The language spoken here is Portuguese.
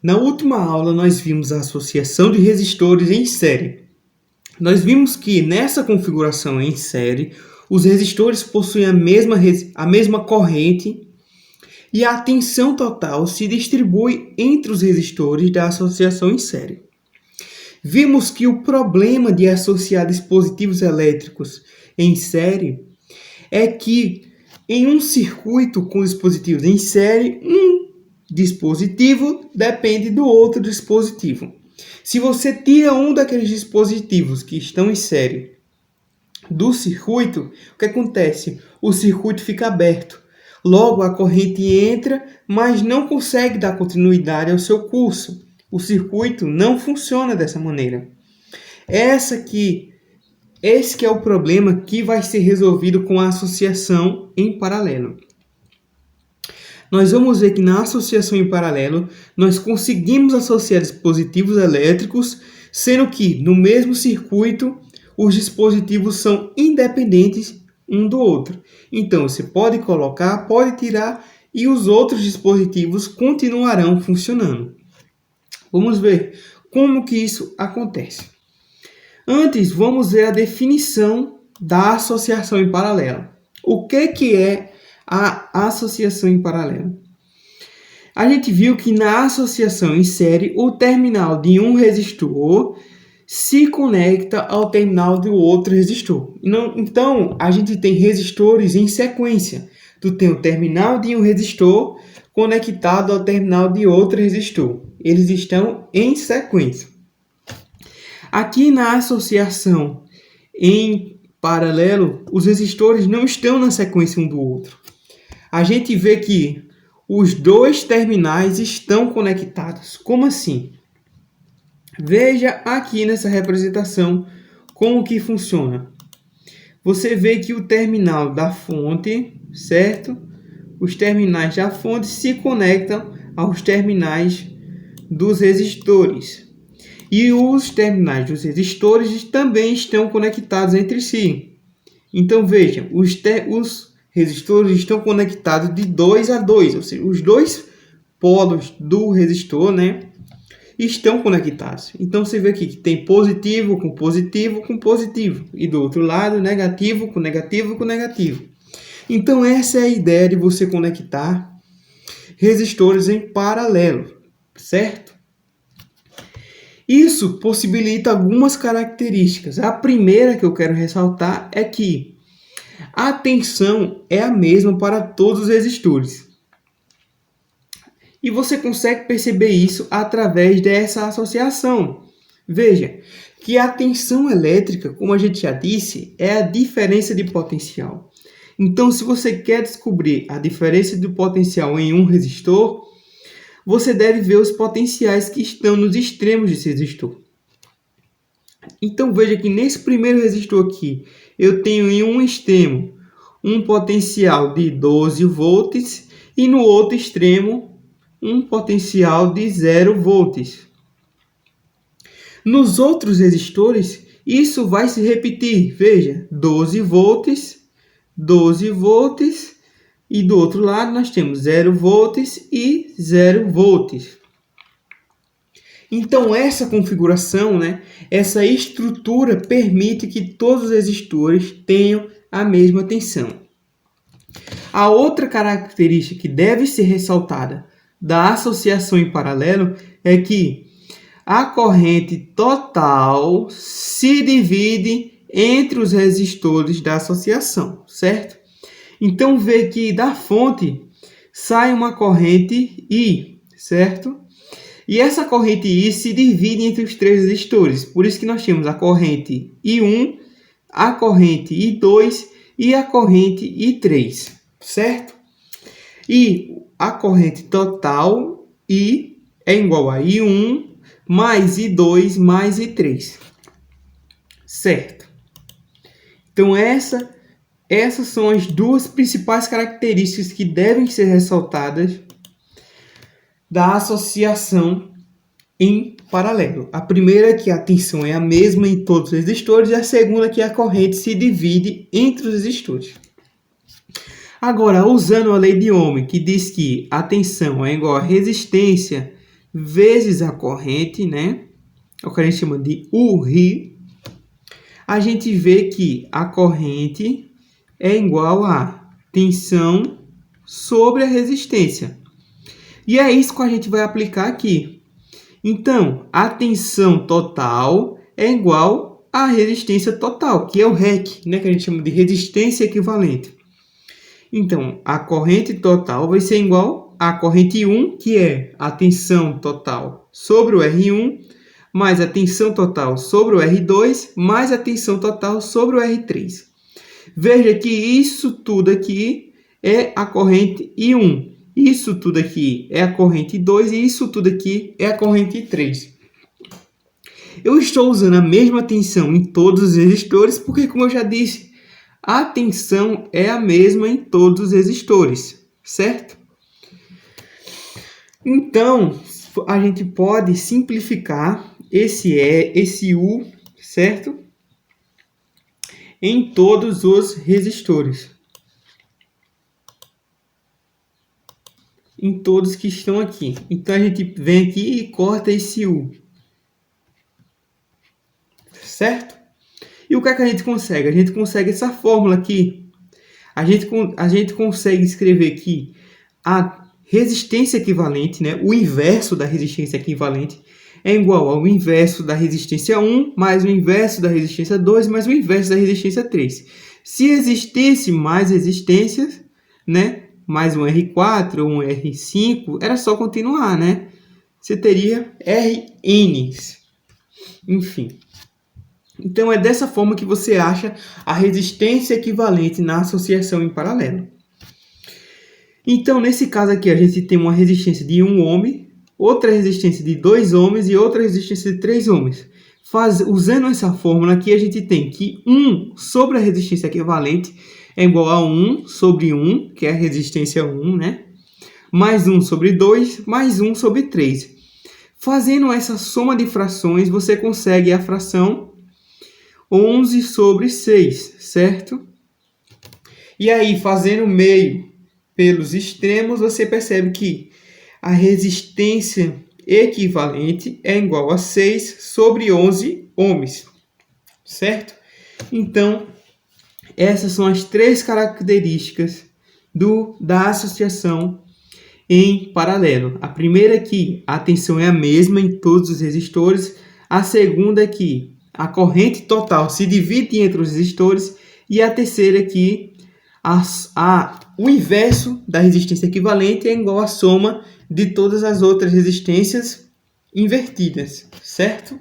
Na última aula, nós vimos a associação de resistores em série. Nós vimos que nessa configuração em série, os resistores possuem a mesma corrente e a tensão total se distribui entre os resistores da associação em série. Vimos que o problema de associar dispositivos elétricos em série é que em um circuito com dispositivos em série, um dispositivo depende do outro dispositivo. Se você tira um daqueles dispositivos que estão em série do circuito, o que acontece? O circuito fica aberto. Logo, a corrente entra, mas não consegue dar continuidade ao seu curso. O circuito não funciona dessa maneira. Esse que é o problema que vai ser resolvido com a associação em paralelo. Nós vamos ver que na associação em paralelo, nós conseguimos associar dispositivos elétricos, sendo que no mesmo circuito, os dispositivos são independentes um do outro. Então, você pode colocar, pode tirar e os outros dispositivos continuarão funcionando. Vamos ver como que isso acontece. Antes, vamos ver a definição da associação em paralelo. O que é a associação em paralelo? A gente viu que na associação em série, o terminal de um resistor se conecta ao terminal do outro resistor. Então, a gente tem resistores em sequência. Tu tem o terminal de um resistor conectado ao terminal de outro resistor. Eles estão em sequência. Aqui na associação em paralelo, os resistores não estão na sequência um do outro. A gente vê que os dois terminais estão conectados. Como assim? Veja aqui nessa representação como que funciona. Você vê que o terminal da fonte, certo? Os terminais da fonte se conectam aos terminais dos resistores. E os terminais dos resistores também estão conectados entre si. Então, vejam, os resistores estão conectados de 2 a 2, ou seja, os dois polos do resistor, estão conectados. Então, você vê aqui que tem positivo com positivo com positivo. E do outro lado, negativo com negativo com negativo. Então, essa é a ideia de você conectar resistores em paralelo, certo? Isso possibilita algumas características. A primeira que eu quero ressaltar é que a tensão é a mesma para todos os resistores. E você consegue perceber isso através dessa associação. Veja que a tensão elétrica, como a gente já disse, é a diferença de potencial. Então, se você quer descobrir a diferença de potencial em um resistor, você deve ver os potenciais que estão nos extremos desse resistor. Então, veja que nesse primeiro resistor aqui, eu tenho em um extremo um potencial de 12 volts e no outro extremo um potencial de 0 volts. Nos outros resistores, isso vai se repetir. Veja, 12 volts, 12 volts. E do outro lado nós temos 0 volts e 0 volts. Então essa configuração, essa estrutura permite que todos os resistores tenham a mesma tensão. A outra característica que deve ser ressaltada da associação em paralelo é que a corrente total se divide entre os resistores da associação, certo? Então, vê que da fonte sai uma corrente I, certo? E essa corrente I se divide entre os três resistores. Por isso que nós temos a corrente I1, a corrente I2 e a corrente I3, certo? E a corrente total I é igual a I1 mais I2 mais I3, certo? Então, essas são as duas principais características que devem ser ressaltadas da associação em paralelo. A primeira é que a tensão é a mesma em todos os resistores e a segunda é que a corrente se divide entre os resistores. Agora, usando a lei de Ohm, que diz que a tensão é igual à resistência vezes a corrente, né? É o que a gente chama de URI. A gente vê que a corrente é igual a tensão sobre a resistência. E é isso que a gente vai aplicar aqui. Então, a tensão total é igual à resistência total, que é o REC, né, que a gente chama de resistência equivalente. Então, a corrente total vai ser igual à corrente 1, que é a tensão total sobre o R1, mais a tensão total sobre o R2, mais a tensão total sobre o R3. Veja que isso tudo aqui é a corrente I1. Isso tudo aqui é a corrente 2 e isso tudo aqui é a corrente 3. Eu estou usando a mesma tensão em todos os resistores porque, como eu já disse, a tensão é a mesma em todos os resistores, certo? Então, a gente pode simplificar esse U, certo? Em todos os resistores. Em todos que estão aqui. Então, a gente vem aqui e corta esse U. Certo? E o que é que a gente consegue? A gente consegue essa fórmula aqui. A gente consegue escrever aqui a resistência equivalente, né? O inverso da resistência equivalente é igual ao inverso da resistência 1 mais o inverso da resistência 2 mais o inverso da resistência 3. Se existisse mais resistências, né? Mais um R4 ou um R5, era só continuar, né? Você teria Rns. Enfim. Então, é dessa forma que você acha a resistência equivalente na associação em paralelo. Então, nesse caso aqui, a gente tem uma resistência de 1 ohm, outra resistência de 2 ohms e outra resistência de 3 ohms. Usando essa fórmula aqui, a gente tem que 1 sobre a resistência equivalente é igual a 1 sobre 1, que é a resistência 1, né? Mais 1 sobre 2, mais 1 sobre 3. Fazendo essa soma de frações, você consegue a fração 11 sobre 6, certo? E aí, fazendo meio pelos extremos, você percebe que a resistência equivalente é igual a 6 sobre 11 ohms, certo? Então, essas são as três características da associação em paralelo. A primeira é que a tensão é a mesma em todos os resistores. A segunda é que a corrente total se divide entre os resistores. E a terceira é que o inverso da resistência equivalente é igual à soma de todas as outras resistências invertidas, certo?